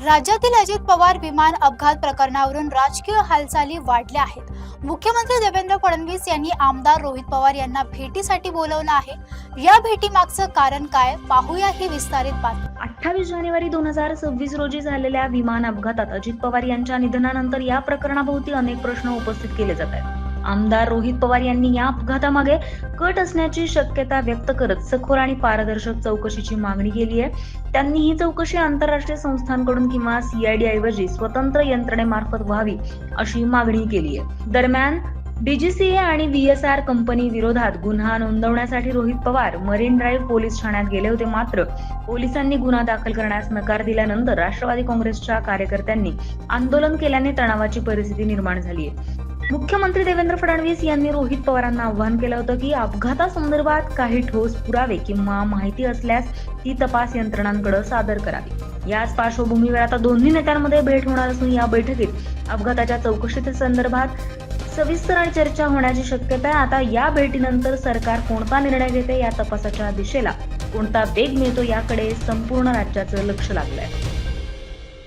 राज्यातील अजित पवार विमान अपघात प्रकरणावरून राजकीय हालचाली वाढल्या आहेत. मुख्यमंत्री देवेंद्र फडणवीस यांनी आमदार रोहित पवार यांना भेटीसाठी बोलवलं आहे. या भेटीमागचं कारण काय, पाहूया ही विस्तारित बातमी. 28 जानेवारी 2026 रोजी झालेल्या विमान अपघातात अजित पवार यांच्या निधनानंतर या प्रकरणाभोवती अनेक प्रश्न उपस्थित केले जात आहेत. आमदार रोहित पवार यांनी या अपघातामागे कट असण्याची शक्यता व्यक्त करत सखोल आणि पारदर्शक चौकशीची मागणी केली आहे. त्यांनी ही चौकशी आंतरराष्ट्रीय संस्थांकडून किंवा सीआयडी ऐवजी स्वतंत्र यंत्रणेमार्फत व्हावी अशी मागणी केली आहे. दरम्यान डीजीसीए आणि व्हीएसआर कंपनी विरोधात गुन्हा नोंदवण्यासाठी Rohit Pawar marine drive police ठाण्यात गेले होते. मात्र पोलिसांनी गुन्हा दाखल करण्यास नकार दिल्यानंतर राष्ट्रवादी काँग्रेसच्या कार्यकर्त्यांनी आंदोलन केल्याने तणावाची परिस्थिती निर्माण झाली आहे. मुख्यमंत्री देवेंद्र फडणवीस यांनी रोहित पवारांना आवाहन केलं होतं की अपघातासंदर्भात काही ठोस पुरावे किंवा माहिती असल्यास ती तपास यंत्रणांकडे सादर करावी. याच पार्श्वभूमीवर आता दोन्ही नेत्यांमध्ये भेट होणार असून या बैठकीत अपघाताच्या चौकशी संदर्भात सविस्तर चर्चा होण्याची शक्यता आहे. आता या भेटीनंतर सरकार कोणता निर्णय घेते, या तपासाच्या दिशेला कोणता वेग मिळतो याकडे संपूर्ण राज्याचं लक्ष लागलंय.